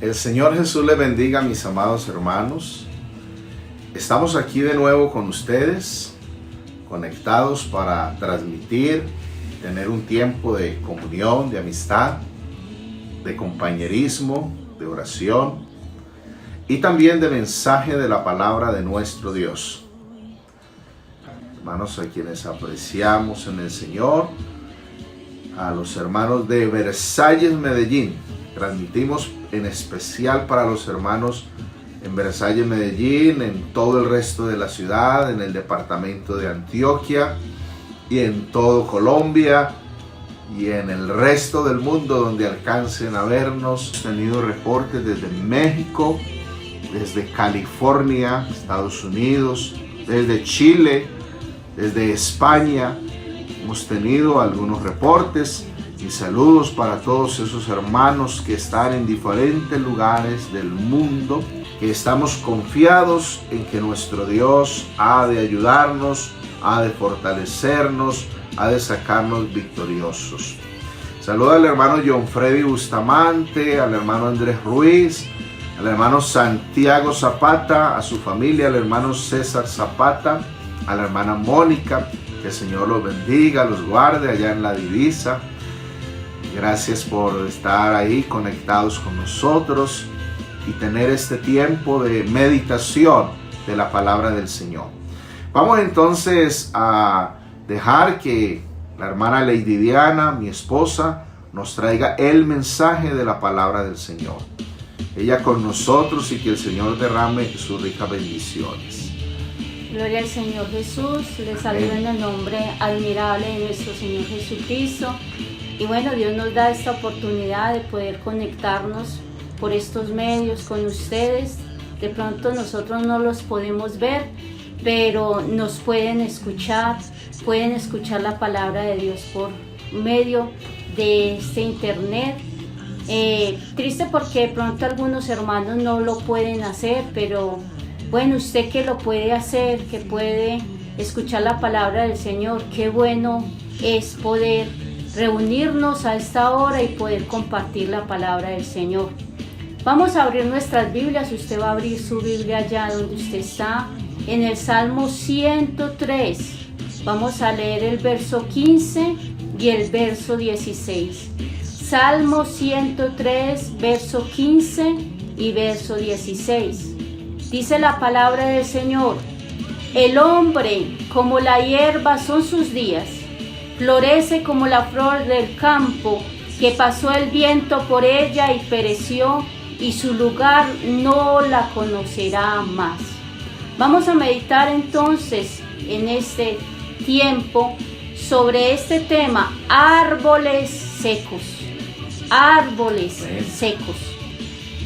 El Señor Jesús les bendiga, mis amados hermanos. Estamos aquí de nuevo con ustedes, conectados para transmitir, tener un tiempo de comunión, de amistad, de compañerismo, de oración y también de mensaje de la palabra de nuestro Dios. Hermanos, a quienes apreciamos en el Señor, a los hermanos de Versalles, Medellín, transmitimos en especial para los hermanos en Versalles, Medellín, en todo el resto de la ciudad, en el departamento de Antioquia y en todo Colombia y en el resto del mundo donde alcancen a vernos. Hemos tenido reportes desde México, desde California, Estados Unidos, desde Chile, desde España. Hemos tenido algunos reportes y saludos para todos esos hermanos que están en diferentes lugares del mundo, que estamos confiados en que nuestro Dios ha de ayudarnos, ha de fortalecernos, ha de sacarnos victoriosos. Saludo al hermano John Freddy Bustamante, al hermano Andrés Ruiz, al hermano Santiago Zapata, a su familia, al hermano César Zapata, a la hermana Mónica. Que el Señor los bendiga, los guarde allá en la divisa. Gracias por estar ahí conectados con nosotros y tener este tiempo de meditación de la palabra del Señor. Vamos entonces a dejar que la hermana Lady Diana, mi esposa, nos traiga el mensaje de la palabra del Señor. Ella con nosotros y que el Señor derrame sus ricas bendiciones. Gloria al Señor Jesús, les saludo en el nombre admirable de nuestro Señor Jesucristo. Y bueno, Dios nos da esta oportunidad de poder conectarnos por estos medios con ustedes. De pronto nosotros no los podemos ver, pero nos pueden escuchar la palabra de Dios por medio de este internet. Triste porque de pronto algunos hermanos no lo pueden hacer, pero bueno, usted que lo puede hacer, que puede escuchar la palabra del Señor, qué bueno es poder reunirnos a esta hora y poder compartir la palabra del Señor. Vamos a abrir nuestras Biblias. Usted va a abrir su Biblia allá donde usted está, en el Salmo 103. Vamos a leer el verso 15 y el verso 16. Salmo 103, verso 15 y verso 16. Dice la palabra del Señor: el hombre como la hierba son sus días, florece como la flor del campo, que pasó el viento por ella y pereció, y su lugar no la conocerá más. Vamos a meditar entonces en este tiempo sobre este tema: árboles secos. Árboles secos.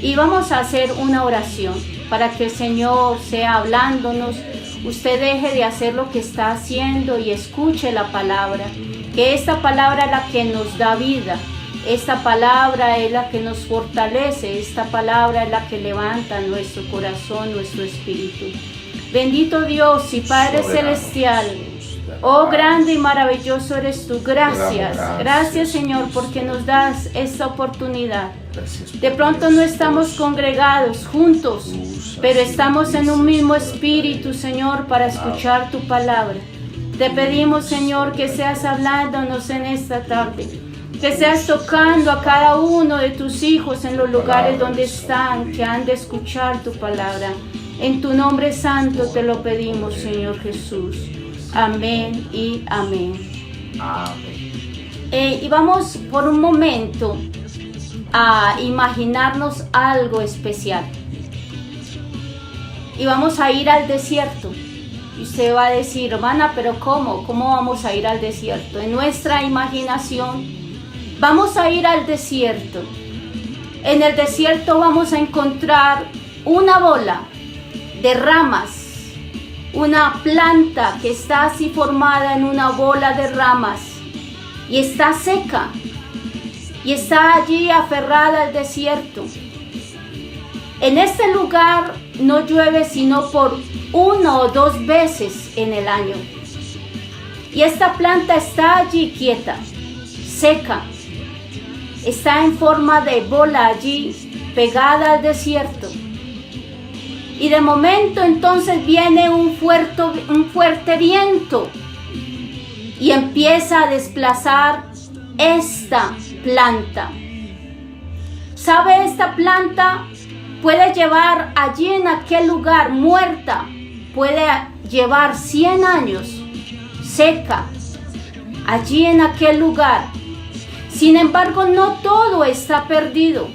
Y vamos a hacer una oración para que el Señor sea hablándonos. Usted deje de hacer lo que está haciendo y escuche la palabra, que esta palabra es la que nos da vida, esta palabra es la que nos fortalece, esta palabra es la que levanta nuestro corazón, nuestro espíritu. Bendito Dios y Padre Celestial, oh grande y maravilloso eres tú. Gracias Señor, porque nos das esta oportunidad. De pronto no estamos congregados juntos, pero estamos en un mismo espíritu, Señor, para escuchar tu palabra. Te pedimos, Señor, que seas hablándonos en esta tarde, que seas tocando a cada uno de tus hijos en los lugares donde están, que han de escuchar tu palabra. En tu nombre santo te lo pedimos, Señor Jesús. Amén y amén. Y vamos por un momento a imaginarnos algo especial. Y vamos a ir al desierto. Y usted va a decir: hermana, pero ¿cómo? ¿Cómo vamos a ir al desierto? En nuestra imaginación vamos a ir al desierto. En el desierto vamos a encontrar una bola de ramas, una planta que está así formada en una bola de ramas y está seca y está allí aferrada al desierto. En este lugar no llueve sino por 1 o 2 veces en el año. Y esta planta está allí quieta, seca, está en forma de bola allí pegada al desierto. Y de momento entonces viene un fuerte viento y empieza a desplazar esta planta. ¿Sabe? Esta planta puede llevar allí en aquel lugar muerta, puede llevar 100 años seca allí en aquel lugar. Sin embargo, no todo está perdido,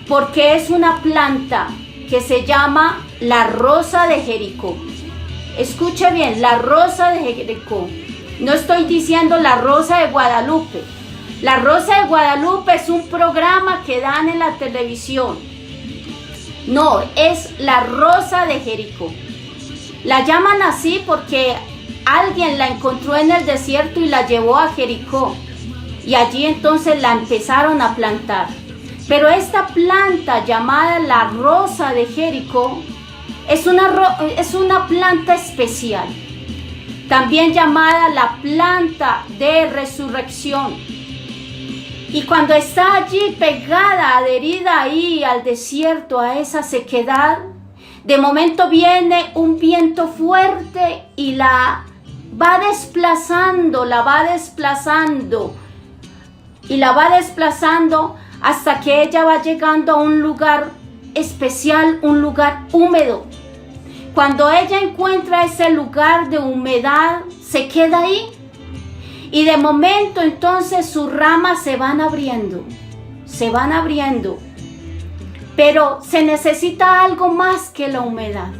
porque es una planta que se llama la rosa de Jericó. Escuche bien, la rosa de Jericó. No estoy diciendo la rosa de Guadalupe. La rosa de Guadalupe es un programa que dan en la televisión. No, es la rosa de Jericó. La llaman así porque alguien la encontró en el desierto y la llevó a Jericó. Y allí entonces la empezaron a plantar. Pero esta planta llamada la rosa de Jericó es una planta especial, también llamada la planta de resurrección. Y cuando está allí pegada, adherida ahí al desierto, a esa sequedad, de momento viene un viento fuerte y la va desplazando hasta que ella va llegando a un lugar especial, un lugar húmedo. Cuando ella encuentra ese lugar de humedad, se queda ahí. Y de momento entonces sus ramas se van abriendo. Pero se necesita algo más que la humedad.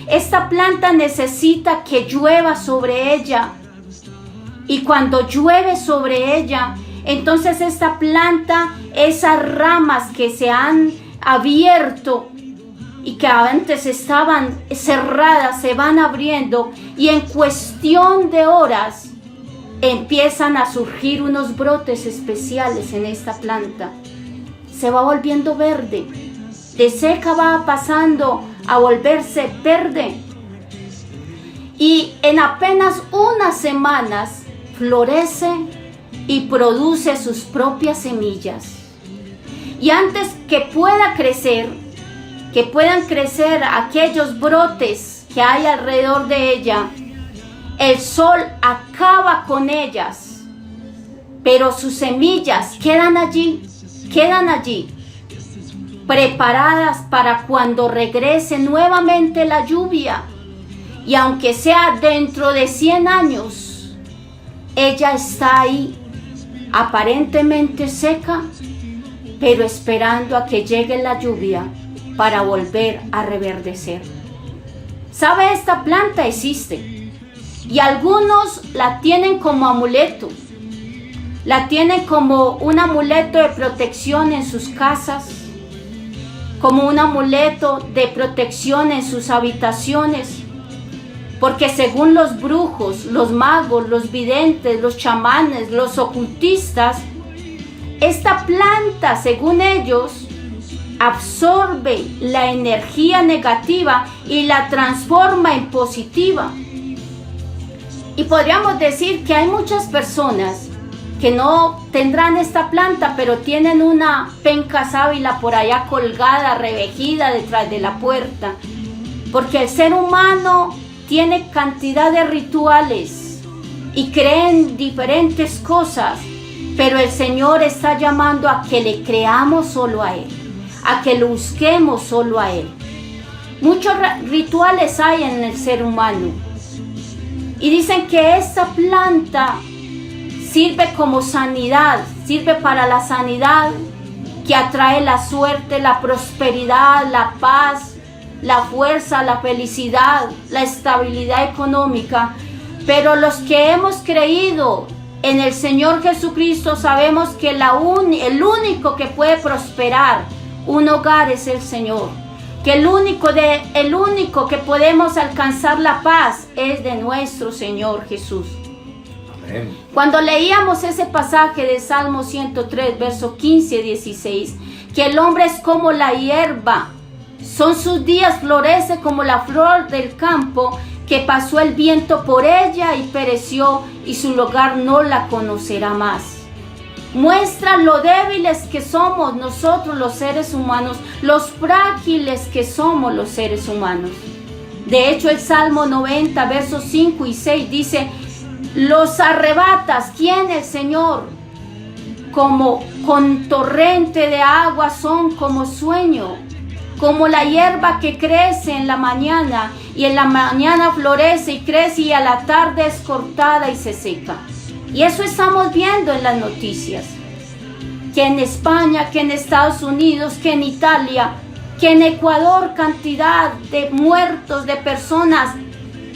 Esta planta necesita que llueva sobre ella. Y cuando llueve sobre ella, entonces esta planta, esas ramas que se han abierto y que antes estaban cerradas, se van abriendo y en cuestión de horas empiezan a surgir unos brotes especiales en esta planta. Se va volviendo verde, de seca va pasando a volverse verde y en apenas unas semanas florece y produce sus propias semillas. Y antes que puedan crecer aquellos brotes que hay alrededor de ella, el sol acaba con ellas, pero sus semillas quedan allí, preparadas para cuando regrese nuevamente la lluvia. Y aunque sea dentro de 100 años, ella está ahí, aparentemente seca, pero esperando a que llegue la lluvia para volver a reverdecer. ¿Sabe? Esta planta existe y algunos la tienen como amuleto. La tienen como un amuleto de protección en sus casas, como un amuleto de protección en sus habitaciones, porque según los brujos, los magos, los videntes, los chamanes, los ocultistas, esta planta, según ellos, absorbe la energía negativa y la transforma en positiva. Y podríamos decir que hay muchas personas que no tendrán esta planta, pero tienen una penca sábila por allá colgada, revejida detrás de la puerta, porque el ser humano tiene cantidad de rituales y creen diferentes cosas, pero el Señor está llamando a que le creamos solo a Él, a que lo busquemos solo a Él. Muchos rituales hay en el ser humano y dicen que esta planta sirve como sanidad, sirve para la sanidad, que atrae la suerte, la prosperidad, la paz, la fuerza, la felicidad, la estabilidad económica. Pero los que hemos creído en el Señor Jesucristo sabemos que el único que puede prosperar un hogar es el Señor, que el único que podemos alcanzar la paz es de nuestro Señor Jesús. Amén. Cuando leíamos ese pasaje de Salmo 103, versos 15 y 16, que el hombre es como la hierba, son sus días, florece como la flor del campo, que pasó el viento por ella y pereció, y su lugar no la conocerá más. Muestra lo débiles que somos nosotros los seres humanos, los frágiles que somos los seres humanos. De hecho, el Salmo 90, versos 5 y 6 dice: los arrebatas, ¿quién? El Señor. Como con torrente de agua son como sueño, como la hierba que crece en la mañana, y en la mañana florece y crece, y a la tarde es cortada y se seca. Y eso estamos viendo en las noticias, que en España, que en Estados Unidos, que en Italia, que en Ecuador, cantidad de muertos, de personas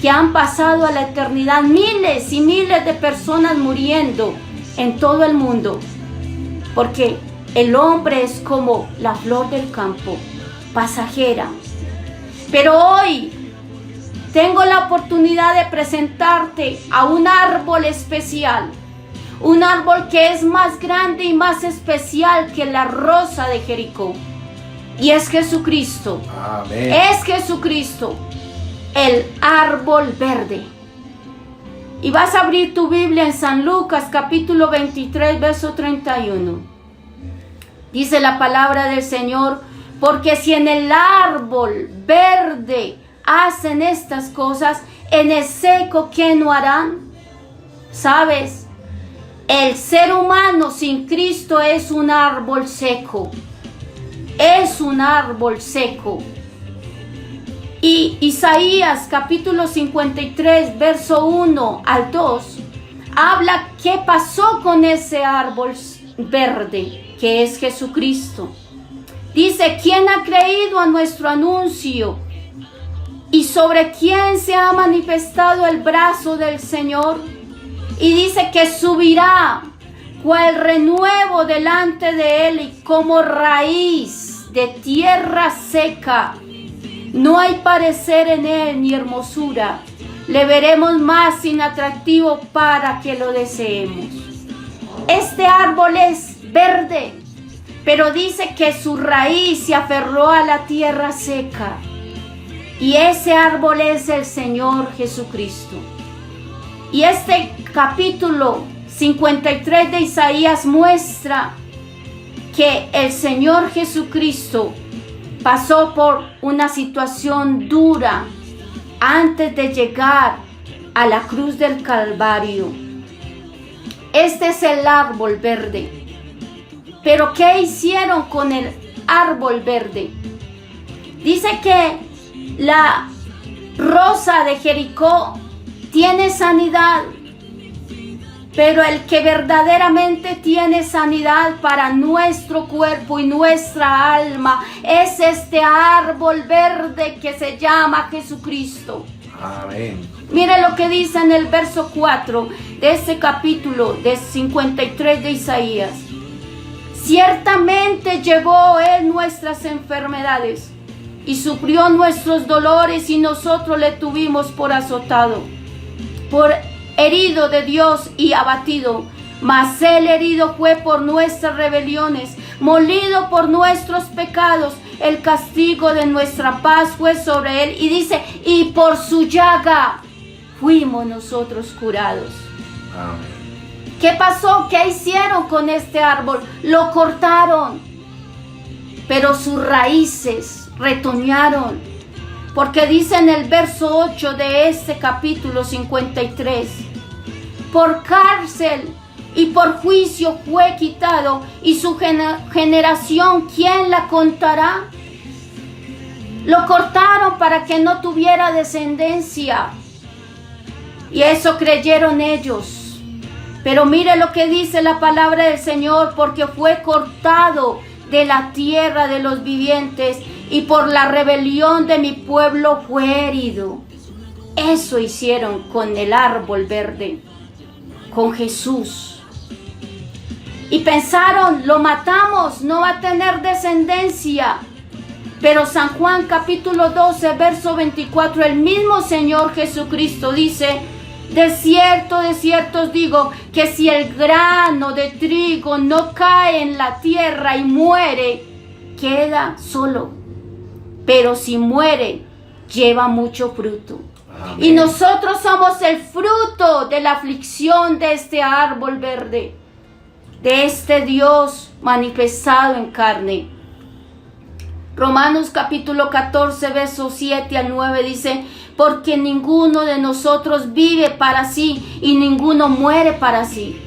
que han pasado a la eternidad, miles y miles de personas muriendo en todo el mundo, porque el hombre es como la flor del campo, pasajera. Pero hoy tengo la oportunidad de presentarte a un árbol especial, un árbol que es más grande y más especial que la rosa de Jericó, y es Jesucristo. Amén. Es Jesucristo, el árbol verde. Y vas a abrir tu Biblia en San Lucas capítulo 23, verso 31. Dice la palabra del Señor: porque si en el árbol verde hacen estas cosas, en el seco, ¿qué no harán? ¿Sabes? El ser humano sin Cristo es un árbol seco. Es un árbol seco. Y Isaías capítulo 53, verso 1 al 2, habla qué pasó con ese árbol verde, que es Jesucristo. Dice: ¿quién ha creído a nuestro anuncio? ¿Y sobre quién se ha manifestado el brazo del Señor? Y dice que subirá cual renuevo delante de él, y como raíz de tierra seca. No hay parecer en él ni hermosura. Le veremos más sin atractivo para que lo deseemos. Este árbol es verde, pero dice que su raíz se aferró a la tierra seca. Y ese árbol es el Señor Jesucristo. Y este capítulo 53 de Isaías muestra que el Señor Jesucristo pasó por una situación dura antes de llegar a la cruz del Calvario. Este es el árbol verde. Pero ¿qué hicieron con el árbol verde? Dice que la rosa de Jericó tiene sanidad, pero el que verdaderamente tiene sanidad para nuestro cuerpo y nuestra alma es este árbol verde que se llama Jesucristo. Amén. Mire lo que dice en el verso 4 de este capítulo de 53 de Isaías: ciertamente llevó él nuestras enfermedades y sufrió nuestros dolores, y nosotros le tuvimos por azotado, por herido de Dios y abatido. Mas él herido fue por nuestras rebeliones, molido por nuestros pecados. El castigo de nuestra paz fue sobre él. Y dice: y por su llaga fuimos nosotros curados. Amén. ¿Qué pasó? ¿Qué hicieron con este árbol? Lo cortaron, pero sus raíces retoñaron, porque dice en el verso 8 de este capítulo 53: por cárcel y por juicio fue quitado, y su generación, ¿quién la contará? Lo cortaron para que no tuviera descendencia, y eso creyeron ellos. Pero mire lo que dice la palabra del Señor: porque fue cortado de la tierra de los vivientes, y por la rebelión de mi pueblo fue herido. Eso hicieron con el árbol verde, con Jesús. Y pensaron: lo matamos, no va a tener descendencia. Pero San Juan capítulo 12, verso 24, el mismo Señor Jesucristo dice: de cierto os digo, que si el grano de trigo no cae en la tierra y muere, queda solo. Pero si muere, lleva mucho fruto. Amén. Y nosotros somos el fruto de la aflicción de este árbol verde. de este Dios manifestado en carne. Romanos capítulo 14, versos 7 al 9 dice: porque ninguno de nosotros vive para sí y ninguno muere para sí.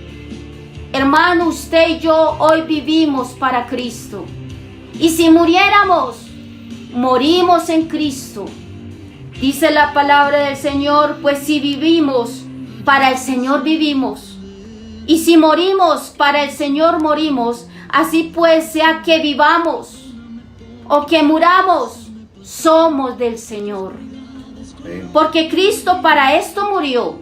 Hermano, usted y yo hoy vivimos para Cristo. Y si muriéramos, morimos en Cristo. Dice la palabra del Señor, pues si vivimos, para el Señor vivimos. Y si morimos, para el Señor morimos. Así pues, sea que vivamos o que muramos, somos del Señor. Porque Cristo para esto murió.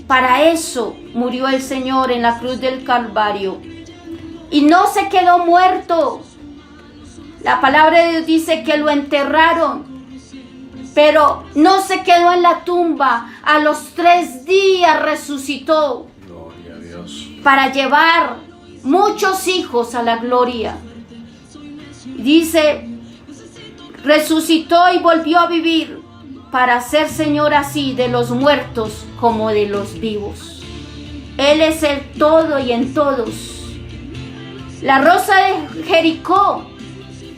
Para eso murió el Señor en la cruz del Calvario. Y no se quedó muerto. La palabra de Dios dice que lo enterraron, pero no se quedó en la tumba. A los 3 días resucitó. Gloria a Dios. Para llevar muchos hijos a la gloria. Dice, resucitó y volvió a vivir para ser Señor así de los muertos como de los vivos. Él es el todo y en todos. La rosa de Jericó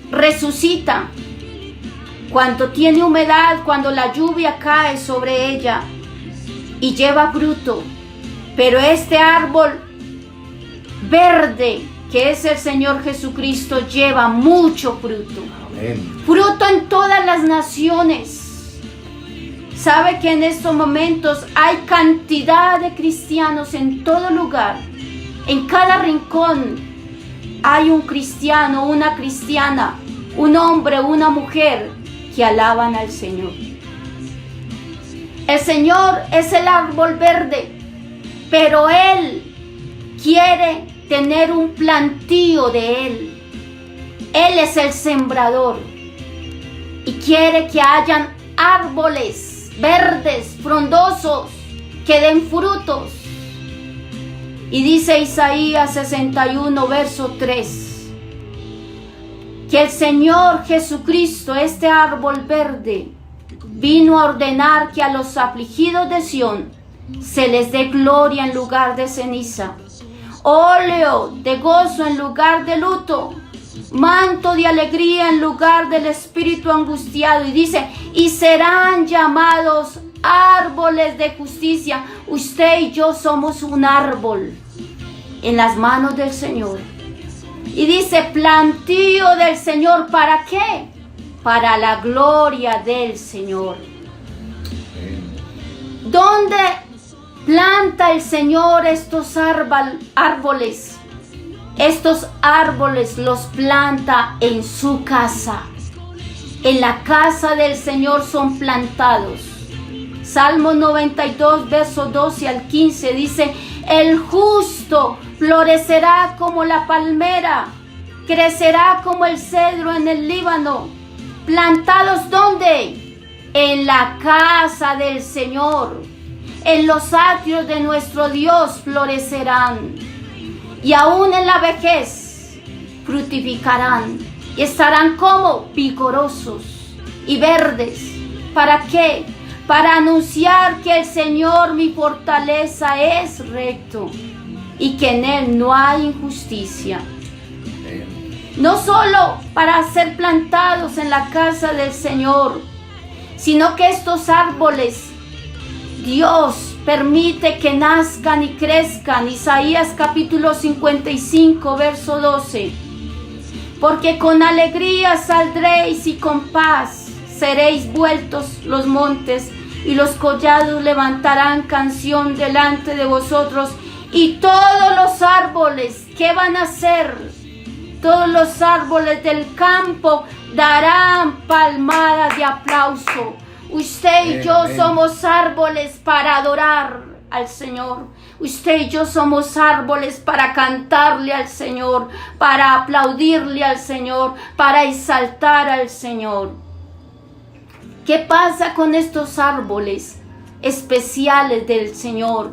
resucita cuando tiene humedad, cuando la lluvia cae sobre ella y lleva fruto. Pero este árbol verde, que es el Señor Jesucristo, lleva mucho fruto. Amén. Fruto en todas las naciones. Sabe que en estos momentos hay cantidad de cristianos en todo lugar. En cada rincón hay un cristiano, una cristiana, un hombre, una mujer que alaban al Señor. El Señor es el árbol verde, pero Él quiere tener un plantío de Él. Él es el sembrador y quiere que hayan árboles verdes, frondosos, que den frutos. Y dice Isaías 61, verso 3, que el Señor Jesucristo, este árbol verde, vino a ordenar que a los afligidos de Sión se les dé gloria en lugar de ceniza, óleo de gozo en lugar de luto, manto de alegría en lugar del espíritu angustiado. Y dice, y serán llamados árboles de justicia. Usted y yo somos un árbol en las manos del Señor. Y dice, plantío del Señor. ¿Para qué? Para la gloria del Señor. ¿Dónde planta el Señor estos árboles? Estos árboles los planta en su casa. En la casa del Señor son plantados. Salmo 92, verso 12 al 15 dice, el justo florecerá como la palmera, crecerá como el cedro en el Líbano. ¿Plantados dónde? En la casa del Señor. En los atrios de nuestro Dios florecerán. Y aún en la vejez fructificarán y estarán como vigorosos y verdes. ¿Para qué? Para anunciar que el Señor mi fortaleza es recto y que en Él no hay injusticia. No solo para ser plantados en la casa del Señor, sino que estos árboles Dios permite que nazcan y crezcan. Isaías capítulo 55, verso 12. Porque con alegría saldréis y con paz seréis vueltos los montes, y los collados levantarán canción delante de vosotros. Y todos los árboles, ¿qué van a hacer? Todos los árboles del campo darán palmadas de aplauso. Usted y yo somos árboles para adorar al Señor. Usted y yo somos árboles para cantarle al Señor, para aplaudirle al Señor, para exaltar al Señor. ¿Qué pasa con estos árboles especiales del Señor?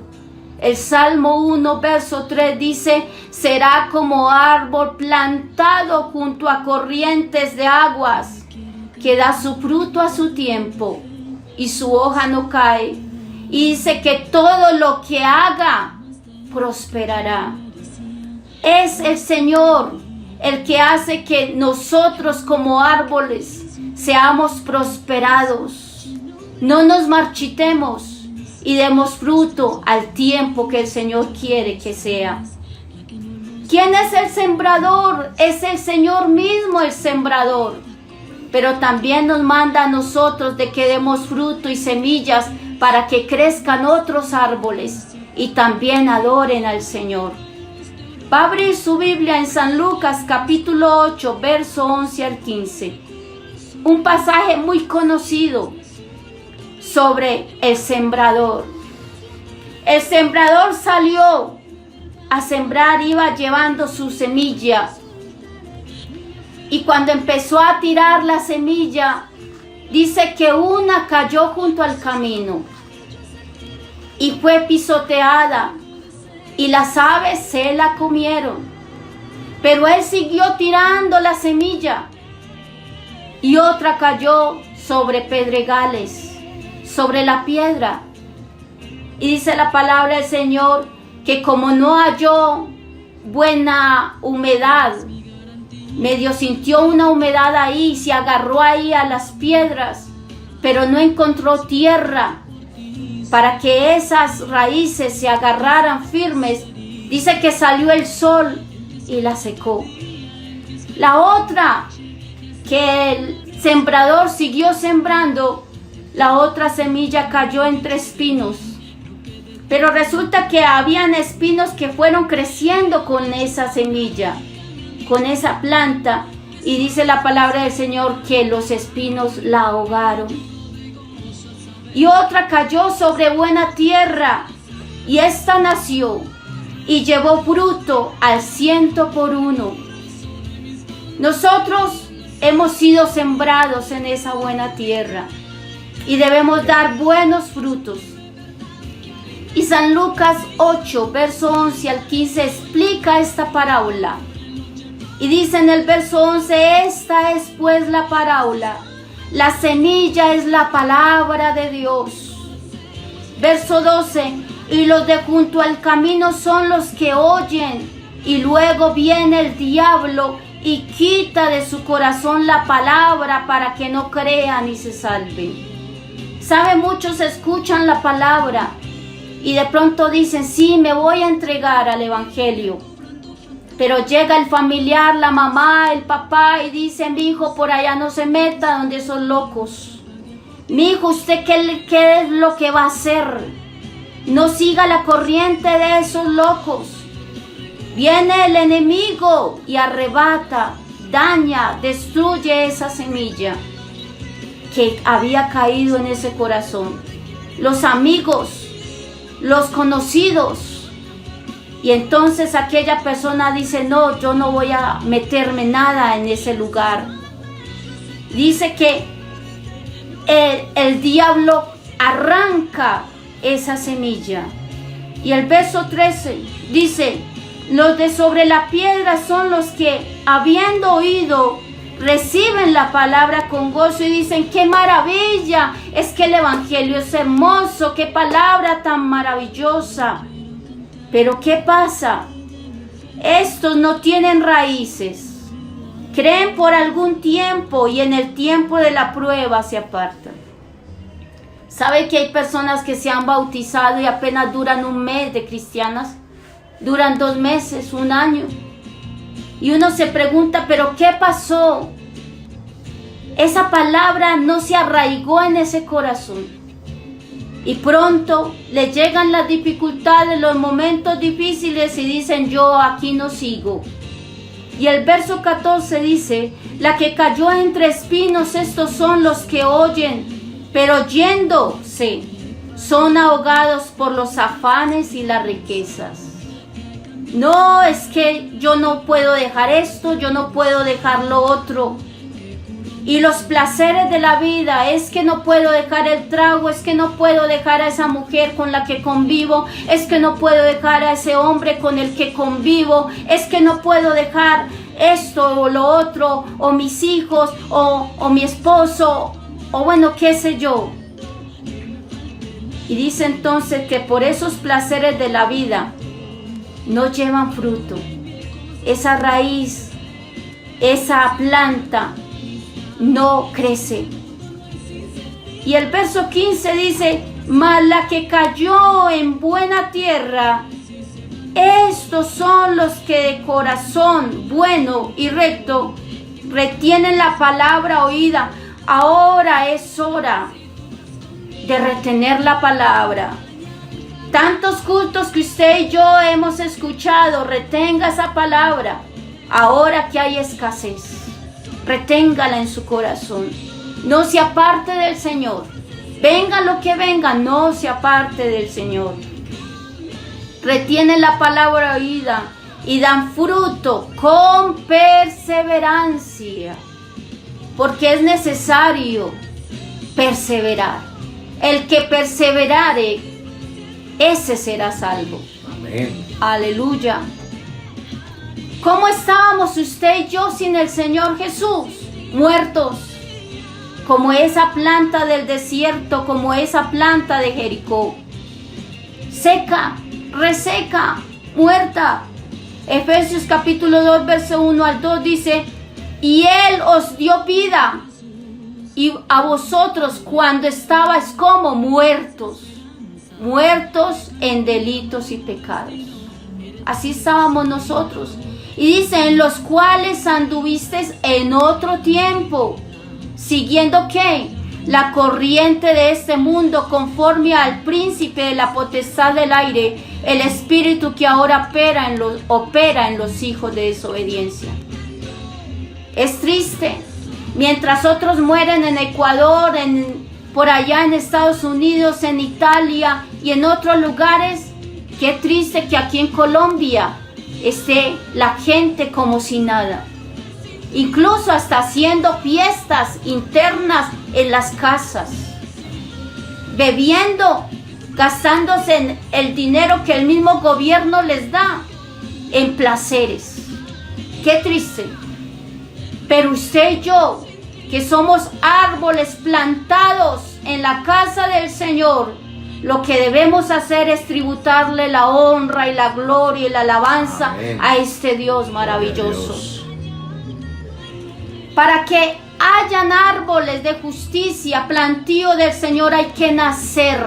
El Salmo 1, verso 3 dice, será como árbol plantado junto a corrientes de aguas, que da su fruto a su tiempo y su hoja no cae. Y dice que todo lo que haga prosperará. Es el Señor el que hace que nosotros como árboles seamos prosperados, no nos marchitemos y demos fruto al tiempo que el Señor quiere que sea. ¿Quién es el sembrador? Es el Señor mismo el sembrador. Pero también nos manda a nosotros de que demos fruto y semillas para que crezcan otros árboles y también adoren al Señor. Va a abrir su Biblia en San Lucas capítulo 8, verso 11 al 15. Un pasaje muy conocido sobre el sembrador. El sembrador salió a sembrar, iba llevando su semilla. Y cuando empezó a tirar la semilla, dice que una cayó junto al camino y fue pisoteada y las aves se la comieron. Pero él siguió tirando la semilla y otra cayó sobre pedregales, sobre la piedra. Y dice la palabra del Señor que como no halló buena humedad, medio sintió una humedad ahí, se agarró ahí a las piedras, pero no encontró tierra para que esas raíces se agarraran firmes. Dice que salió el sol y la secó. La otra, que el sembrador siguió sembrando, la otra semilla cayó entre espinos. Pero resulta que habían espinos que fueron creciendo con esa semilla, con esa planta, y dice la palabra del Señor que los espinos la ahogaron. Y otra cayó sobre buena tierra, y esta nació y llevó fruto al 100 por 1. Nosotros hemos sido sembrados en esa buena tierra y debemos dar buenos frutos. Y San Lucas 8, verso 11 al 15 explica esta parábola. Y dice en el verso 11, esta es pues la parábola. La semilla es la palabra de Dios. Verso 12, y los de junto al camino son los que oyen, y luego viene el diablo y quita de su corazón la palabra para que no crean y se salven. ¿Sabe? Muchos escuchan la palabra y de pronto dicen, sí, me voy a entregar al evangelio. Pero llega el familiar, la mamá, el papá y dice, mi hijo, por allá no se meta donde esos locos. Mi hijo, ¿usted qué es lo que va a hacer? No siga la corriente de esos locos. Viene el enemigo y arrebata, daña, destruye esa semilla que había caído en ese corazón. Los amigos, los conocidos. Y entonces aquella persona dice, no, yo no voy a meterme nada en ese lugar. Dice que el diablo arranca esa semilla. Y el verso 13 dice, los de sobre la piedra son los que, habiendo oído, reciben la palabra con gozo y dicen, qué maravilla, es que el evangelio es hermoso, qué palabra tan maravillosa. Pero ¿qué pasa? Estos no tienen raíces. Creen por algún tiempo y en el tiempo de la prueba se apartan. ¿Sabe que hay personas que se han bautizado y apenas duran un mes de cristianas? Duran 2 meses, 1 año. Y uno se pregunta, ¿pero qué pasó? Esa palabra no se arraigó en ese corazón. Y pronto le llegan las dificultades, los momentos difíciles y dicen, yo aquí no sigo. Y el verso 14 dice, la que cayó entre espinos, estos son los que oyen, pero yéndose son ahogados por los afanes y las riquezas. No, es que yo no puedo dejar esto, yo no puedo dejar lo otro. Y los placeres de la vida, es que no puedo dejar el trago, es que no puedo dejar a esa mujer con la que convivo, es que no puedo dejar a ese hombre con el que convivo, es que no puedo dejar esto o lo otro, o mis hijos, o mi esposo, o bueno, qué sé yo. Y dice entonces que por esos placeres de la vida no llevan fruto. esa raíz, esa planta no crece. Y el verso 15 dice, mas la que cayó en buena tierra, estos son los que de corazón bueno y recto retienen la palabra oída. Ahora es hora de retener la palabra. Tantos cultos que usted y yo hemos escuchado, retenga esa palabra. Ahora que hay escasez, reténgala en su corazón. No se aparte del Señor. Venga lo que venga, no se aparte del Señor. Retienen la palabra oída y dan fruto con perseverancia, porque es necesario perseverar. El que perseverare, ese será salvo. Amén. Aleluya. ¿Cómo estábamos usted y yo sin el Señor Jesús? Muertos, como esa planta del desierto, como esa planta de Jericó, seca, reseca, muerta. Efesios capítulo 2, verso 1 al 2 dice, y Él os dio vida, y a vosotros cuando estabais como muertos en delitos y pecados. Así estábamos nosotros. Y dice, en los cuales anduvisteis en otro tiempo, siguiendo ¿qué? La corriente de este mundo, conforme al príncipe de la potestad del aire, el espíritu que ahora opera en los hijos de desobediencia. Es triste, mientras otros mueren en Ecuador, por allá en Estados Unidos, en Italia y en otros lugares, qué triste que aquí en Colombia esté la gente como si nada. Incluso hasta haciendo fiestas internas en las casas, bebiendo, gastándose en el dinero que el mismo gobierno les da en placeres. Qué triste. Pero usted y yo, que somos árboles plantados en la casa del Señor, lo que debemos hacer es tributarle la honra y la gloria y la alabanza, amén, a este Dios maravilloso. Para que hayan árboles de justicia, plantío del Señor, hay que nacer.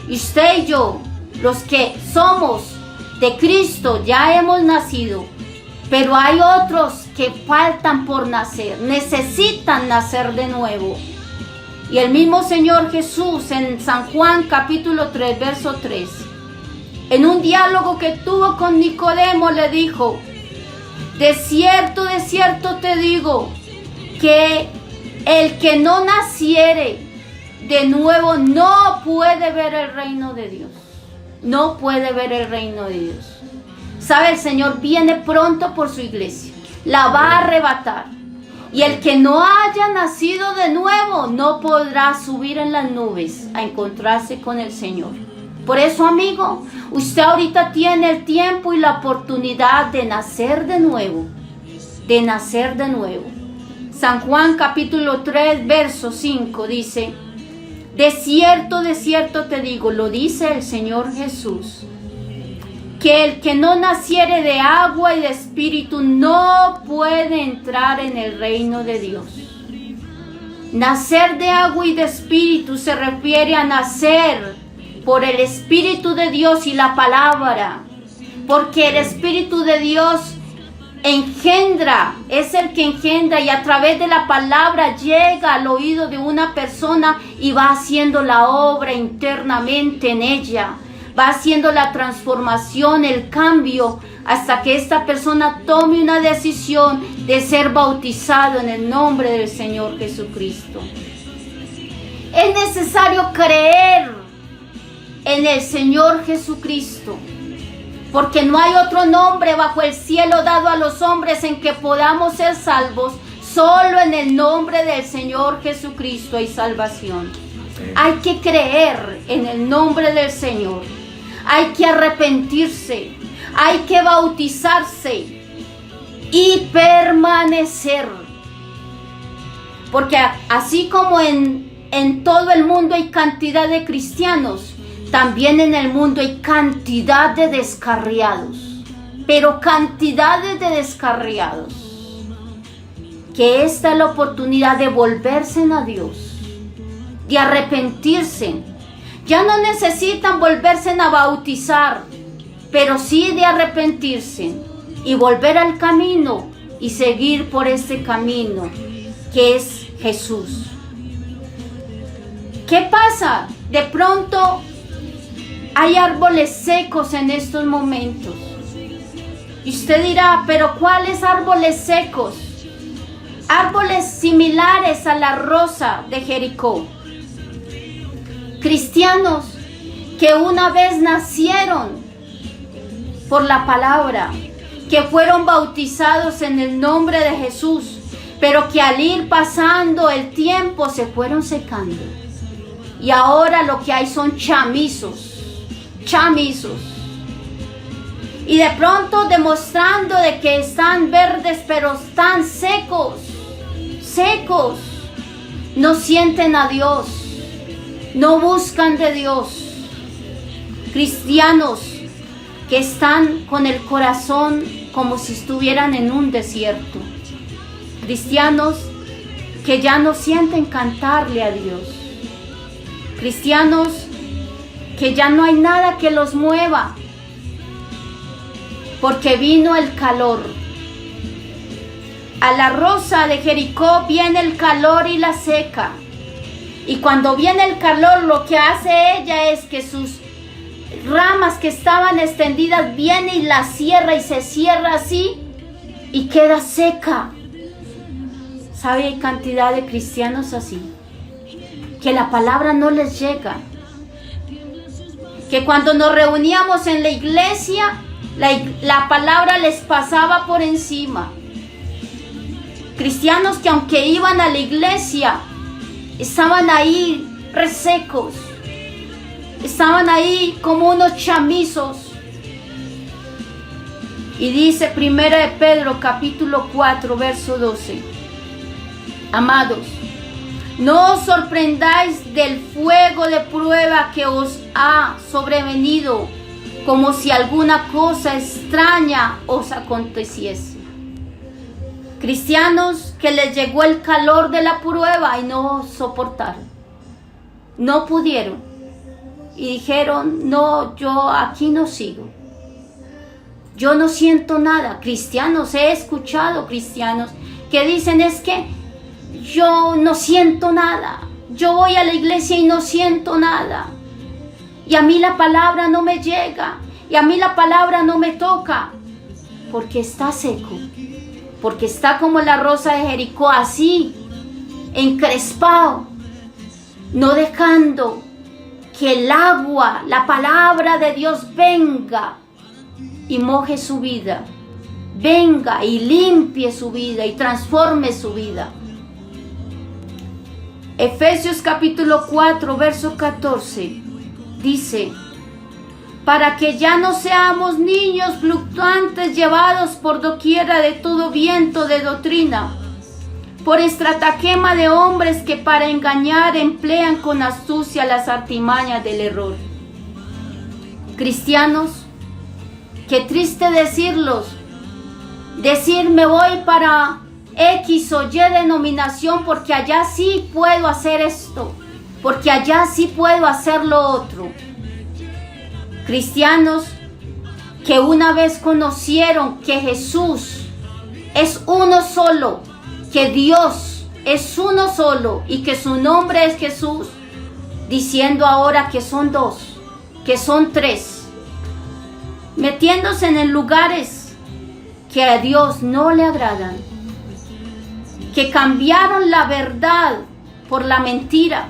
Y usted y yo, los que somos de Cristo, ya hemos nacido. Pero hay otros que faltan por nacer, necesitan nacer de nuevo. Y el mismo Señor Jesús en San Juan capítulo 3, verso 3, en un diálogo que tuvo con Nicodemo, le dijo, de cierto te digo, que el que no naciere de nuevo no puede ver el reino de Dios. No puede ver el reino de Dios. ¿Sabe? El Señor viene pronto por su iglesia. La va a arrebatar. Y el que no haya nacido de nuevo no podrá subir en las nubes a encontrarse con el Señor. Por eso, amigo, usted ahorita tiene el tiempo y la oportunidad de nacer de nuevo. De nacer de nuevo. San Juan capítulo 3, verso 5 dice, de cierto te digo, lo dice el Señor Jesús, que el que no naciere de agua y de espíritu no puede entrar en el reino de Dios. Nacer de agua y de espíritu se refiere a nacer por el Espíritu de Dios y la palabra, porque el Espíritu de Dios engendra, es el que engendra, y a través de la palabra llega al oído de una persona y va haciendo la obra internamente en ella. Va haciendo la transformación, el cambio, hasta que esta persona tome una decisión de ser bautizado en el nombre del Señor Jesucristo. Es necesario creer en el Señor Jesucristo, porque no hay otro nombre bajo el cielo dado a los hombres en que podamos ser salvos. Solo en el nombre del Señor Jesucristo hay salvación. Hay que creer en el nombre del Señor. Hay que arrepentirse, hay que bautizarse y permanecer. Porque así como en todo el mundo hay cantidad de cristianos, también en el mundo hay cantidad de descarriados. pero cantidades de descarriados, que esta es la oportunidad de volverse a Dios, de arrepentirse. Ya no necesitan volverse a bautizar, pero sí de arrepentirse y volver al camino y seguir por este camino que es Jesús. ¿Qué pasa? De pronto hay árboles secos en estos momentos. Y usted dirá, ¿pero cuáles árboles secos? Árboles similares a la rosa de Jericó. Cristianos que una vez nacieron por la palabra, que fueron bautizados en el nombre de Jesús, pero que al ir pasando el tiempo se fueron secando. Y ahora lo que hay son chamizos. Y de pronto demostrando de que están verdes, pero están secos. No sienten a Dios, no buscan de Dios. Cristianos que están con el corazón como si estuvieran en un desierto. Cristianos que ya no sienten cantarle a Dios. Cristianos que ya no hay nada que los mueva, porque vino el calor. A la rosa de Jericó viene el calor y la seca. Y cuando viene el calor, lo que hace ella es que sus ramas que estaban extendidas viene y la cierra, y se cierra así y queda seca. ¿Sabe? Hay cantidad de cristianos así, que la palabra no les llega. Que cuando nos reuníamos en la iglesia, la palabra les pasaba por encima. Cristianos que aunque iban a la iglesia, estaban ahí resecos, estaban ahí como unos chamizos. Y dice 1 de Pedro capítulo 4 verso 12: amados, no os sorprendáis del fuego de prueba que os ha sobrevenido, como si alguna cosa extraña os aconteciese. Cristianos que les llegó el calor de la prueba y no soportaron, no pudieron, y dijeron, no, yo aquí no sigo, yo no siento nada. Cristianos, he escuchado cristianos que dicen, es que yo no siento nada, yo voy a la iglesia y no siento nada, y a mí la palabra no me llega, y a mí la palabra no me toca, porque está seco, porque está como la rosa de Jericó, así, encrespado, no dejando que el agua, la palabra de Dios venga y moje su vida, venga y limpie su vida y transforme su vida. Efesios capítulo 4, verso 14, dice, para que ya no seamos niños fluctuantes llevados por doquiera de todo viento de doctrina, por estratagema de hombres que para engañar emplean con astucia las artimañas del error. Cristianos, qué triste decir me voy para X o Y denominación porque allá sí puedo hacer esto, porque allá sí puedo hacer lo otro. Cristianos que una vez conocieron que Jesús es uno solo, que Dios es uno solo y que su nombre es Jesús, diciendo ahora que son dos, que son tres, metiéndose en lugares que a Dios no le agradan, que cambiaron la verdad por la mentira,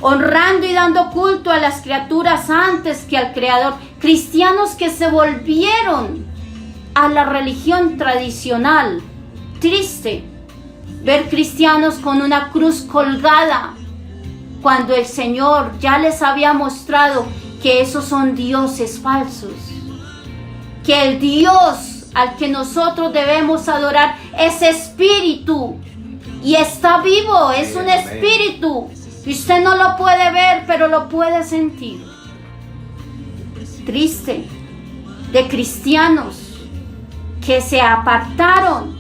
honrando y dando culto a las criaturas antes que al Creador. Cristianos que se volvieron a la religión tradicional. Triste ver cristianos con una cruz colgada, cuando el Señor ya les había mostrado que esos son dioses falsos, que el Dios al que nosotros debemos adorar es espíritu y está vivo, es un espíritu. Y usted no lo puede ver, pero lo puede sentir. Triste de cristianos que se apartaron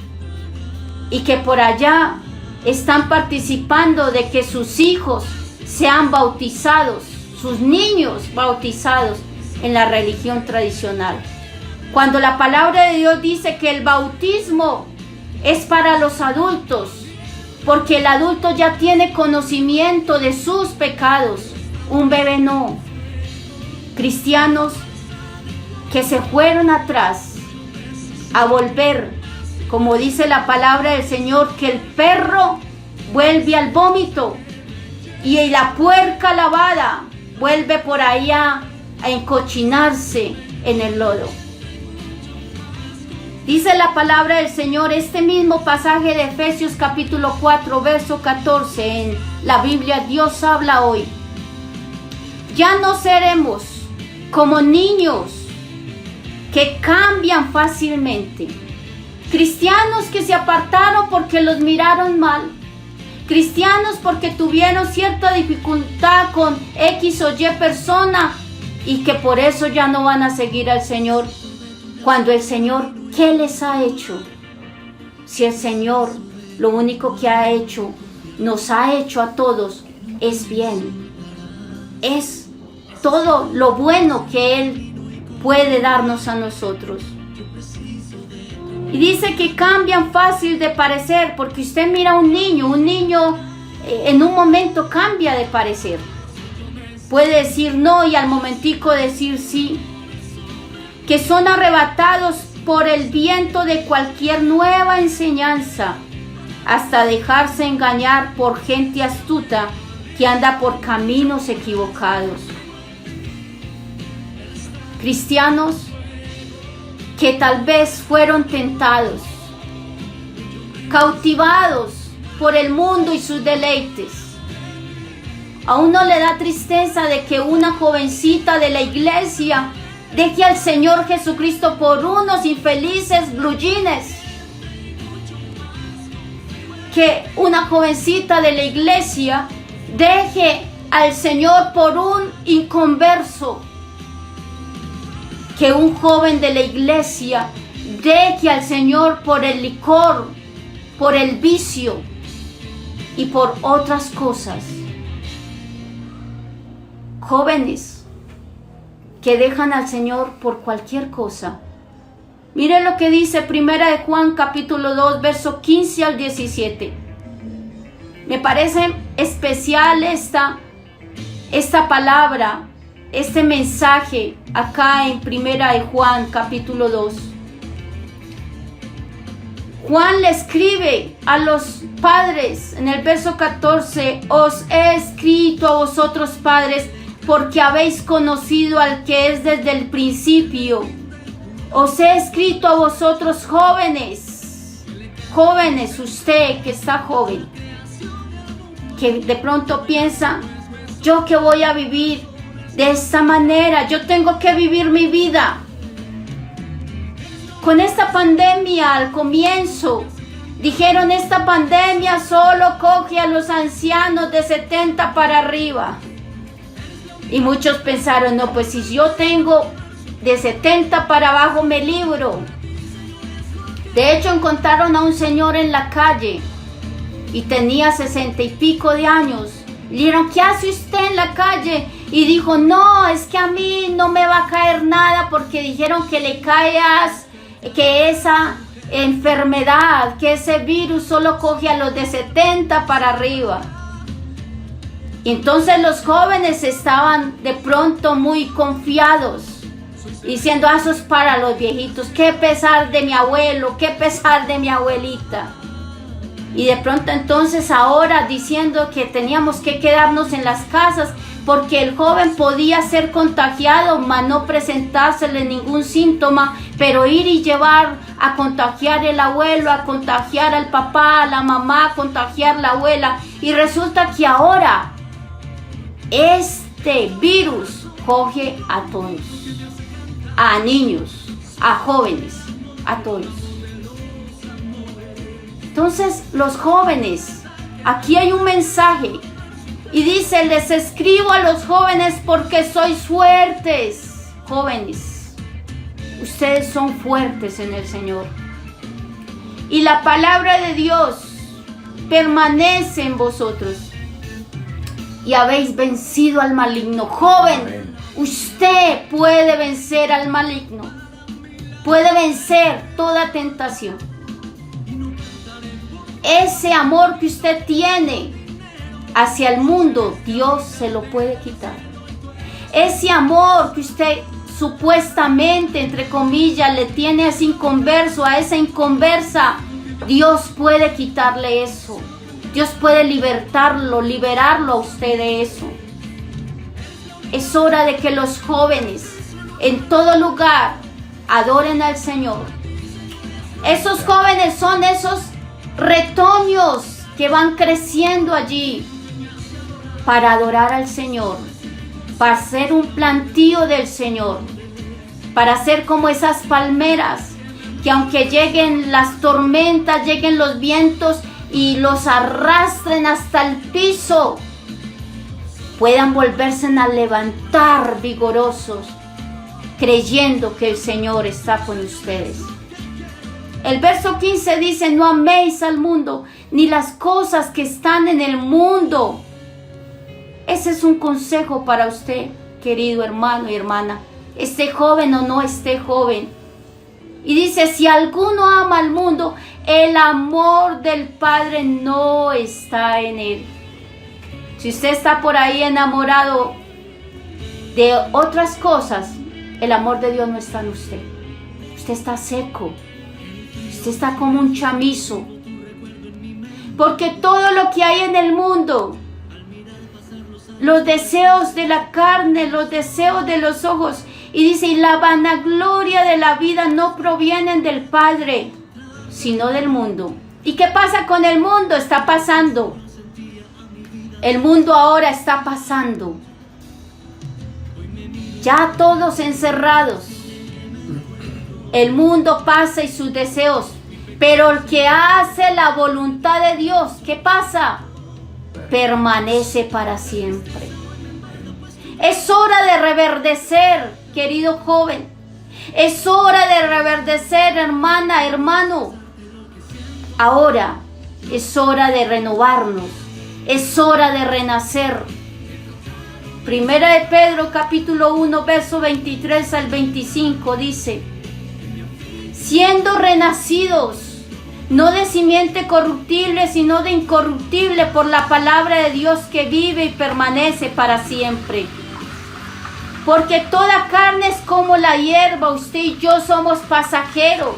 y que por allá están participando de que sus hijos sean bautizados, sus niños bautizados en la religión tradicional. Cuando la palabra de Dios dice que el bautismo es para los adultos, porque el adulto ya tiene conocimiento de sus pecados, un bebé no. Cristianos que se fueron atrás a volver, como dice la palabra del Señor, que el perro vuelve al vómito y la puerca lavada vuelve por ahí a encochinarse en el lodo. Dice la palabra del Señor, este mismo pasaje de Efesios capítulo 4, verso 14, en la Biblia Dios habla hoy. Ya no seremos como niños que cambian fácilmente. Cristianos que se apartaron porque los miraron mal. Cristianos porque tuvieron cierta dificultad con X o Y persona y que por eso ya no van a seguir al Señor. Cuando el Señor, ¿qué les ha hecho? Si el Señor lo único que ha hecho, nos ha hecho a todos, es bien. Es todo lo bueno que Él puede darnos a nosotros. Y dice que cambian fácil de parecer, porque usted mira a un niño en un momento cambia de parecer. Puede decir no y al momentico decir sí. Que son arrebatados por el viento de cualquier nueva enseñanza, hasta dejarse engañar por gente astuta que anda por caminos equivocados. Cristianos que tal vez fueron tentados, cautivados por el mundo y sus deleites. A uno le da tristeza de que una jovencita de la iglesia deje al Señor Jesucristo por unos infelices blue jeans. Que una jovencita de la iglesia deje al Señor por un inconverso. Que un joven de la iglesia deje al Señor por el licor, por el vicio y por otras cosas. Jóvenes que dejan al Señor por cualquier cosa. Mire lo que dice 1 de Juan capítulo 2, verso 15 al 17. Me parece especial esta palabra, este mensaje acá en 1 de Juan capítulo 2. Juan le escribe a los padres en el verso 14: os he escrito a vosotros padres porque habéis conocido al que es desde el principio. Os he escrito a vosotros jóvenes, usted que está joven, que de pronto piensa, yo que voy a vivir de esta manera, yo tengo que vivir mi vida. Con esta pandemia al comienzo, dijeron esta pandemia solo coge a los ancianos de 70 para arriba. Y muchos pensaron, no, pues si yo tengo de 70 para abajo me libro. De hecho encontraron a un señor en la calle y tenía 60 y pico de años. Le dijeron, ¿qué hace usted en la calle? Y dijo, no, es que a mí no me va a caer nada porque dijeron que le caes, que esa enfermedad, que ese virus solo coge a los de 70 para arriba. Y entonces los jóvenes estaban de pronto muy confiados, diciendo, eso es para los viejitos, qué pesar de mi abuelo, qué pesar de mi abuelita. Y de pronto entonces ahora diciendo que teníamos que quedarnos en las casas porque el joven podía ser contagiado, mas no presentársele ningún síntoma, pero ir y llevar a contagiar el abuelo, a contagiar al papá, a la mamá, a contagiar la abuela. Y resulta que ahora este virus coge a todos, a niños, a jóvenes, a todos. Entonces los jóvenes, aquí hay un mensaje y dice, les escribo a los jóvenes porque sois fuertes, jóvenes. Ustedes son fuertes en el Señor. Y la palabra de Dios permanece en vosotros. Y habéis vencido al maligno. Joven, amén. Usted puede vencer al maligno. Puede vencer toda tentación. Ese amor que usted tiene hacia el mundo, Dios se lo puede quitar. Ese amor que usted supuestamente, entre comillas, le tiene a ese inconverso, a esa inconversa, Dios puede quitarle eso. Dios puede liberarlo a usted de eso. Es hora de que los jóvenes en todo lugar adoren al Señor. Esos jóvenes son esos retoños que van creciendo allí para adorar al Señor, para ser un plantío del Señor, para ser como esas palmeras que aunque lleguen las tormentas, lleguen los vientos y los arrastren hasta el piso, puedan volverse a levantar vigorosos, creyendo que el Señor está con ustedes. El verso 15 dice: no améis al mundo, ni las cosas que están en el mundo. Ese es un consejo para usted, querido hermano y hermana, esté joven o no esté joven. Y dice: si alguno ama al mundo, el amor del Padre no está en él. Si usted está por ahí enamorado de otras cosas, el amor de Dios no está en usted. Usted está seco. Usted está como un chamizo. Porque todo lo que hay en el mundo, los deseos de la carne, los deseos de los ojos, y dice: y la vanagloria de la vida no provienen del Padre, sino del mundo. ¿Y qué pasa con el mundo? Está pasando. El mundo ahora está pasando. Ya todos encerrados. El mundo pasa y sus deseos. Pero el que hace la voluntad de Dios, ¿qué pasa? Permanece para siempre. Es hora de reverdecer, querido joven. Es hora de reverdecer, hermana, hermano. Ahora es hora de renovarnos. Es hora de renacer. Primera de Pedro, capítulo 1, verso 23 al 25, dice: siendo renacidos, no de simiente corruptible, sino de incorruptible, por la palabra de Dios que vive y permanece para siempre. Porque toda carne es como la hierba, usted y yo somos pasajeros.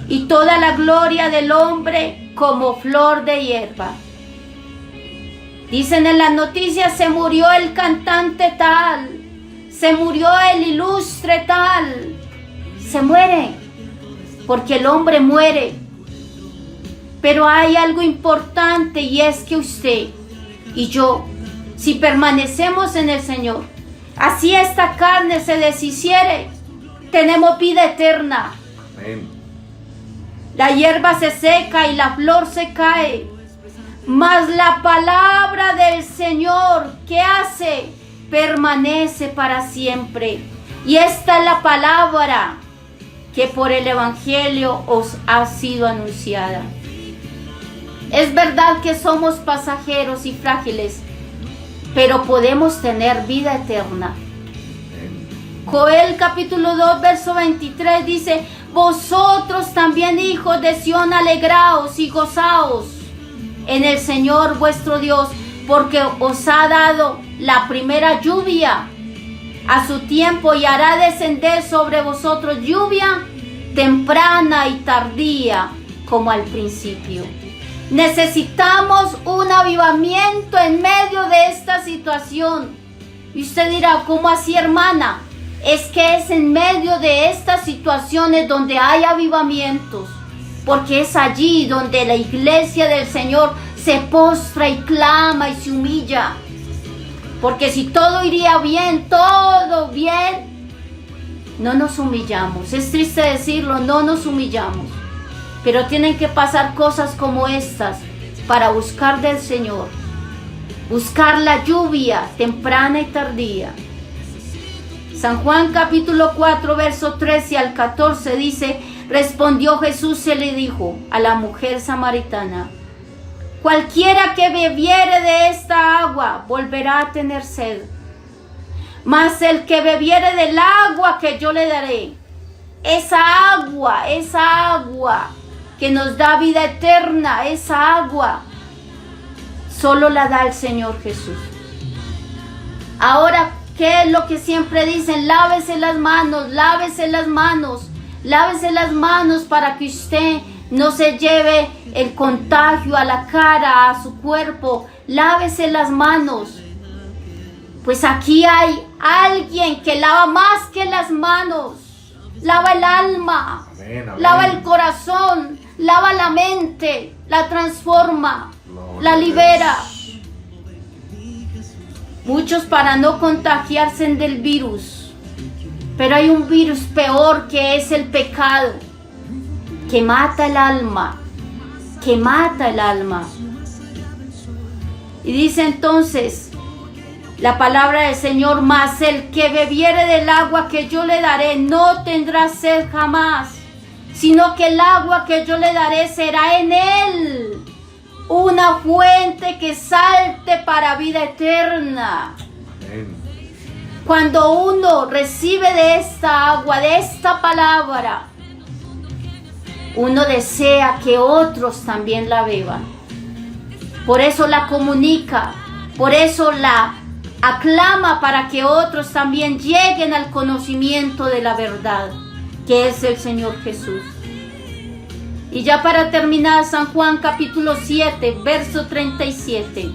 Y toda la gloria del hombre como flor de hierba. Dicen en las noticias: se murió el cantante tal, se murió el ilustre tal. Se muere, porque el hombre muere. Pero hay algo importante, y es que usted y yo, si permanecemos en el Señor, así esta carne se deshiciere, tenemos vida eterna. Amén. La hierba se seca y la flor se cae, mas la palabra del Señor, ¿qué hace? Permanece para siempre. Y esta es la palabra que por el Evangelio os ha sido anunciada. Es verdad que somos pasajeros y frágiles, pero podemos tener vida eterna. Joel capítulo 2, verso 23 dice: vosotros también, hijos de Sión, alegraos y gozaos en el Señor vuestro Dios, porque os ha dado la primera lluvia a su tiempo, y hará descender sobre vosotros lluvia temprana y tardía como al principio. Necesitamos un avivamiento en medio de esta situación. Y usted dirá: ¿cómo así, hermana? Es que es en medio de estas situaciones donde hay avivamientos, porque es allí donde la iglesia del Señor se postra y clama y se humilla. Porque si todo iría bien, todo bien, no nos humillamos. Es triste decirlo, no nos humillamos. Pero tienen que pasar cosas como estas para buscar del Señor. Buscar la lluvia temprana y tardía. San Juan capítulo 4, verso 13 al 14 dice: respondió Jesús y le dijo a la mujer samaritana: cualquiera que bebiere de esta agua volverá a tener sed, mas el que bebiere del agua que yo le daré, esa agua que nos da vida eterna, esa agua solo la da el Señor Jesús. Ahora, ¿qué es lo que siempre dicen? Lávese las manos, lávese las manos, lávese las manos para que usted no se lleve el contagio a la cara, a su cuerpo. Lávese las manos. Pues aquí hay alguien que lava más que las manos. Lava el alma, amén, amén. Lava el corazón, lava la mente, la transforma, la libera. Muchos para no contagiarse del virus, pero hay un virus peor que es el pecado, que mata el alma, que mata el alma. Y dice entonces la palabra del Señor: mas el que bebiere del agua que yo le daré no tendrá sed jamás, sino que el agua que yo le daré será en él una fuente que salte para vida eterna. Amén. Cuando uno recibe de esta agua, de esta palabra, uno desea que otros también la beban. Por eso la comunica, por eso la aclama, para que otros también lleguen al conocimiento de la verdad, que es el Señor Jesús. Y ya para terminar, San Juan capítulo 7, verso 37.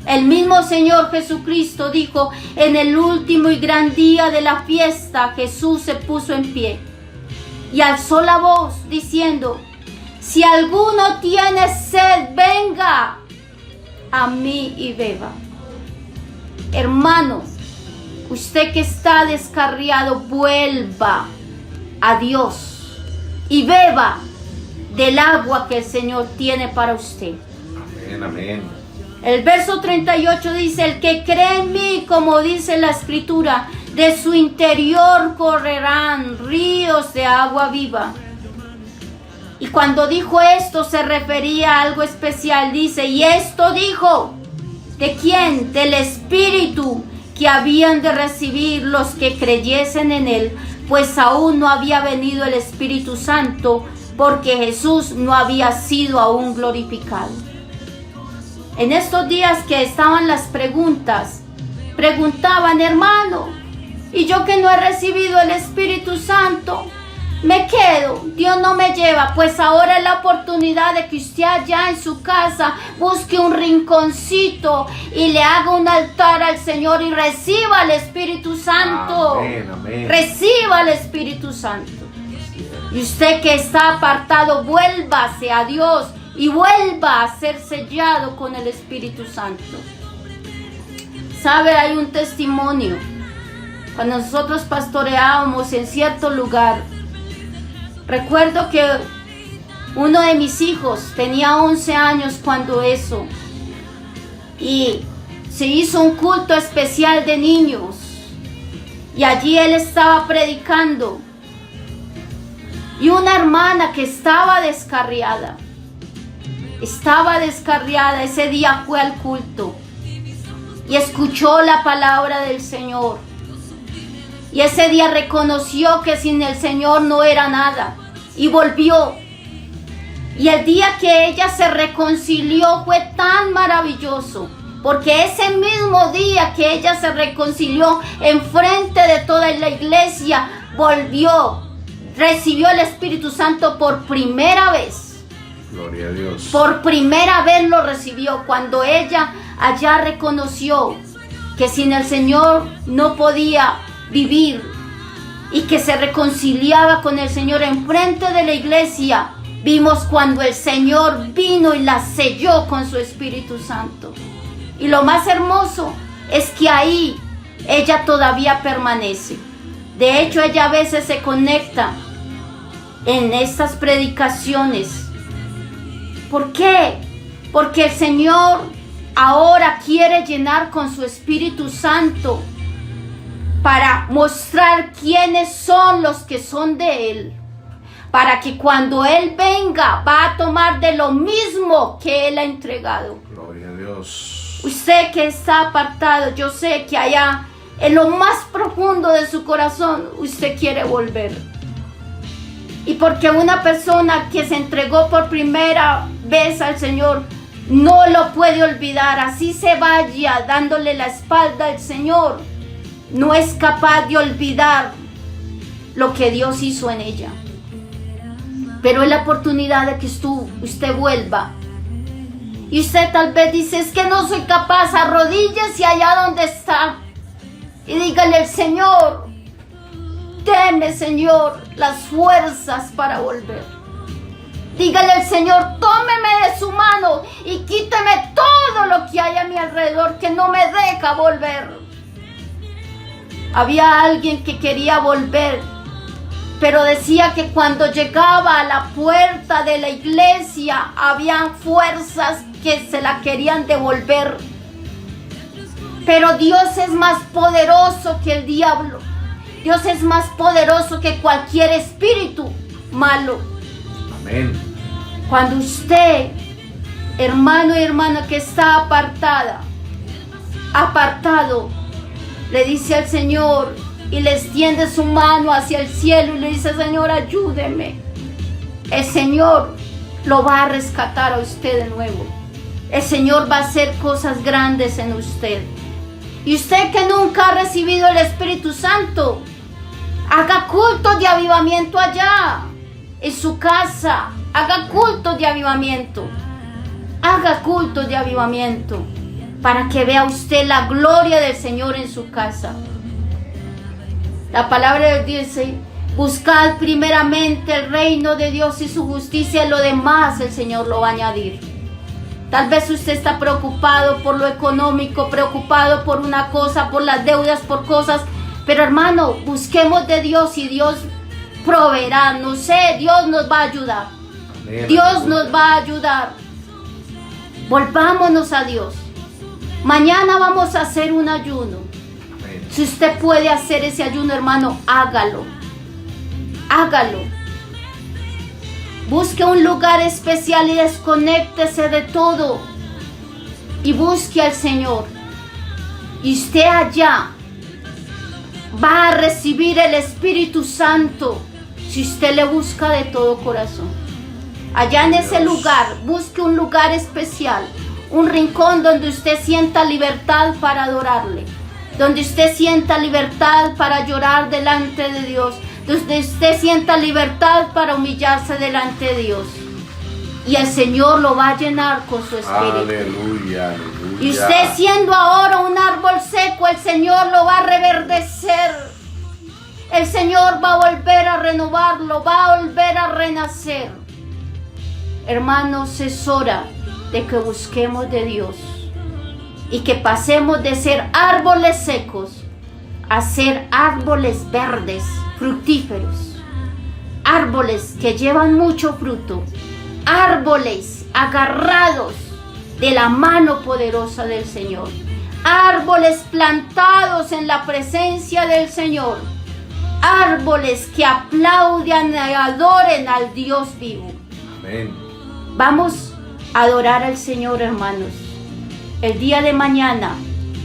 El mismo Señor Jesucristo dijo: en el último y gran día de la fiesta, Jesús se puso en pie y alzó la voz diciendo: si alguno tiene sed, venga a mí y beba. Hermano, usted que está descarriado, vuelva a Dios y beba del agua que el Señor tiene para usted. Amén, amén. El verso 38 dice: el que cree en mí, como dice la Escritura, de su interior correrán ríos de agua viva. Y cuando dijo esto se refería a algo especial. Dice: y esto dijo, ¿de quién? Del Espíritu que habían de recibir los que creyesen en él, pues aún no había venido el Espíritu Santo, porque Jesús no había sido aún glorificado. En estos días que estaban las preguntas, preguntaban: hermano, y yo que no he recibido el Espíritu Santo, me quedo, Dios no me lleva. Pues ahora es la oportunidad de que usted allá en su casa busque un rinconcito y le haga un altar al Señor y reciba el Espíritu Santo. Amén, amén. Reciba el Espíritu Santo. Y usted que está apartado, vuélvase a Dios y vuelva a ser sellado con el Espíritu Santo. ¿Sabe? Hay un testimonio. Cuando nosotros pastoreábamos en cierto lugar, recuerdo que uno de mis hijos tenía 11 años cuando eso, y se hizo un culto especial de niños, y allí él estaba predicando, y una hermana que estaba descarriada, ese día fue al culto y escuchó la palabra del Señor. Y ese día reconoció que sin el Señor no era nada y volvió. Y el día que ella se reconcilió fue tan maravilloso, porque ese mismo día que ella se reconcilió enfrente de toda la iglesia, volvió, recibió el Espíritu Santo por primera vez. Gloria a Dios. Por primera vez lo recibió, cuando ella allá reconoció que sin el Señor no podía vivir, y que se reconciliaba con el Señor enfrente de la iglesia. Vimos cuando el Señor vino y la selló con su Espíritu Santo. Y lo más hermoso es que ahí ella todavía permanece. De hecho, ella a veces se conecta en estas predicaciones. ¿Por qué? Porque el Señor ahora quiere llenar con su Espíritu Santo para mostrar quiénes son los que son de Él, para que cuando Él venga va a tomar de lo mismo que Él ha entregado. Gloria a Dios. Usted que está apartado, yo sé que allá en lo más profundo de su corazón usted quiere volver. Y porque una persona que se entregó por primera vez al Señor no lo puede olvidar, así se vaya dándole la espalda al Señor, no es capaz de olvidar lo que Dios hizo en ella. Pero es la oportunidad de que usted vuelva. Y usted tal vez dice, es que no soy capaz, arrodíllese allá donde está y dígale al Señor, deme, Señor, las fuerzas para volver. Dígale al Señor, tómeme de su mano y quíteme todo lo que hay a mi alrededor que no me deja volver. Había alguien que quería volver, pero decía que cuando llegaba a la puerta de la iglesia, habían fuerzas que se la querían devolver. Pero Dios es más poderoso que el diablo. Dios es más poderoso que cualquier espíritu malo. Amén. Cuando usted, hermano y hermana que está apartado, le dice al Señor y le extiende su mano hacia el cielo y le dice, Señor, ayúdeme. El Señor lo va a rescatar a usted de nuevo. El Señor va a hacer cosas grandes en usted. Y usted que nunca ha recibido el Espíritu Santo, haga culto de avivamiento allá, en su casa. Haga culto de avivamiento. Haga culto de avivamiento para que vea usted la gloria del Señor en su casa. La palabra de Dios dice, buscad primeramente el reino de Dios y su justicia, y lo demás el Señor lo va a añadir. Tal vez usted está preocupado por lo económico, preocupado por una cosa, por las deudas, por cosas. Pero hermano, busquemos de Dios y Dios proveerá. No sé, Dios nos va a ayudar. Amén. Dios nos va a ayudar. Volvámonos a Dios. Mañana vamos a hacer un ayuno. Amén. Si usted puede hacer ese ayuno, hermano, hágalo. Hágalo. Busque un lugar especial y desconéctese de todo. Y busque al Señor. Y usted allá va a recibir el Espíritu Santo si usted le busca de todo corazón. Allá en ese lugar, busque un lugar especial. Un rincón donde usted sienta libertad para adorarle. Donde usted sienta libertad para llorar delante de Dios. Donde usted sienta libertad para humillarse delante de Dios. Y el Señor lo va a llenar con su espíritu. Aleluya, aleluya. Y usted siendo ahora un árbol seco, el Señor lo va a reverdecer. El Señor va a volver a renovarlo, va a volver a renacer. Hermanos, es hora de que busquemos de Dios. Y que pasemos de ser árboles secos a ser árboles verdes, fructíferos, árboles que llevan mucho fruto, árboles agarrados de la mano poderosa del Señor, árboles plantados en la presencia del Señor, árboles que aplaudan y adoren al Dios vivo. Amén. Vamos a adorar al Señor, hermanos. El día de mañana,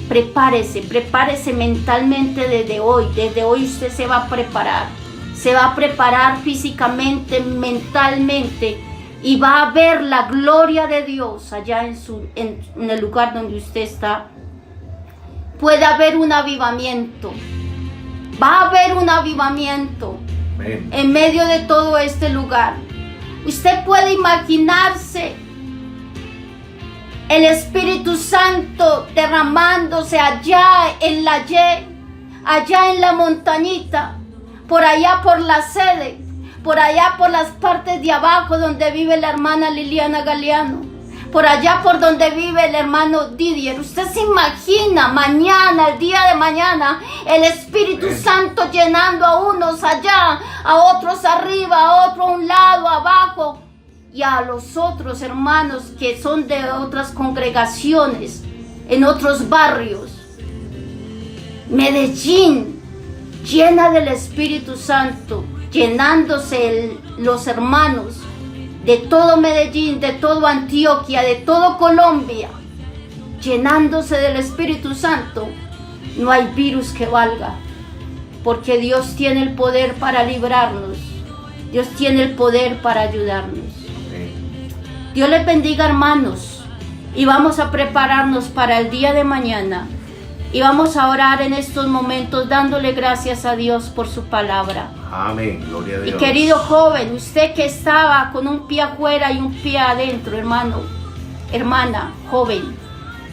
prepárese mentalmente desde hoy. Desde hoy usted se va a preparar físicamente, mentalmente, y va a ver la gloria de Dios allá en el lugar donde usted está. Puede haber un avivamiento, va a haber un avivamiento. Amén. En medio de todo este lugar. Usted puede imaginarse el Espíritu Santo derramándose allá en la allá en la montañita, por allá por la sede, por allá por las partes de abajo donde vive la hermana Liliana Galeano, por allá por donde vive el hermano Didier. Usted se imagina mañana, el día de mañana, el Espíritu Santo llenando a unos allá, a otros arriba, a otro a un lado, abajo, y a los otros hermanos que son de otras congregaciones, en otros barrios. Medellín llena del Espíritu Santo, llenándose los hermanos de todo Medellín, de todo Antioquia, de todo Colombia, llenándose del Espíritu Santo, no hay virus que valga, porque Dios tiene el poder para librarnos, Dios tiene el poder para ayudarnos. Dios les bendiga, hermanos, y vamos a prepararnos para el día de mañana, y vamos a orar en estos momentos dándole gracias a Dios por su palabra. Amén, gloria a Dios. Y querido joven, usted que estaba con un pie afuera y un pie adentro, hermano, hermana, joven,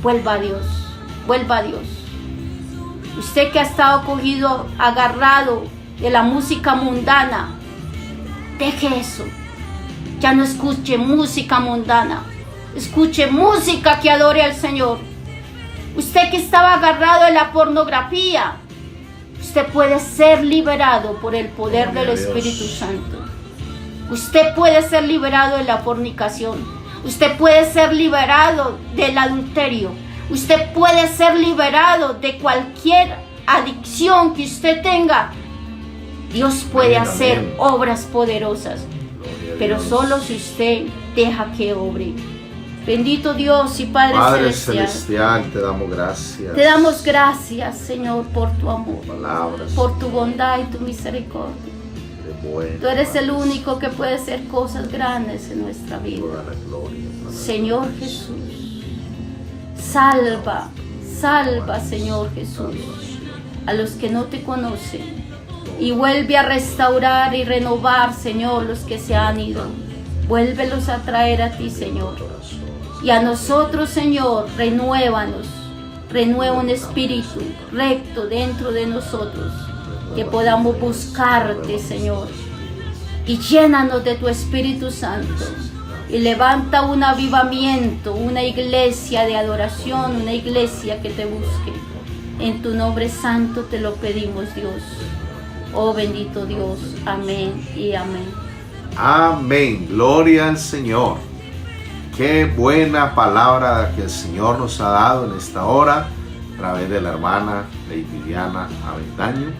vuelva a Dios, vuelva a Dios. Usted que ha estado cogido, agarrado de la música mundana, deje eso. Ya no escuche música mundana, escuche música que adore al Señor. Usted que estaba agarrado de la pornografía, usted puede ser liberado por el poder del Espíritu Santo. Usted puede ser liberado de la fornicación. Usted puede ser liberado del adulterio. Usted puede ser liberado de cualquier adicción que usted tenga. Dios puede hacer obras poderosas, pero solo si usted deja que obre. Bendito Dios y Padre Celestial, te damos gracias. Te damos gracias, Señor, por tu amor, palabras, por tu bondad y tu misericordia. Tú eres el único que puede hacer cosas grandes en nuestra vida. Señor Jesús, salva, Señor Jesús, a los que no te conocen, y vuelve a restaurar y renovar, Señor, los que se han ido. Vuélvelos a traer a ti, Señor. Y a nosotros, Señor, renuévanos, renueva un espíritu recto dentro de nosotros, que podamos buscarte, Señor, y llénanos de tu Espíritu Santo, y levanta un avivamiento, una iglesia de adoración, una iglesia que te busque. En tu nombre santo te lo pedimos, Dios. Oh bendito Dios, amén y amén. Amén, gloria al Señor. Qué buena palabra que el Señor nos ha dado en esta hora a través de la hermana Lady Diana Avendaño.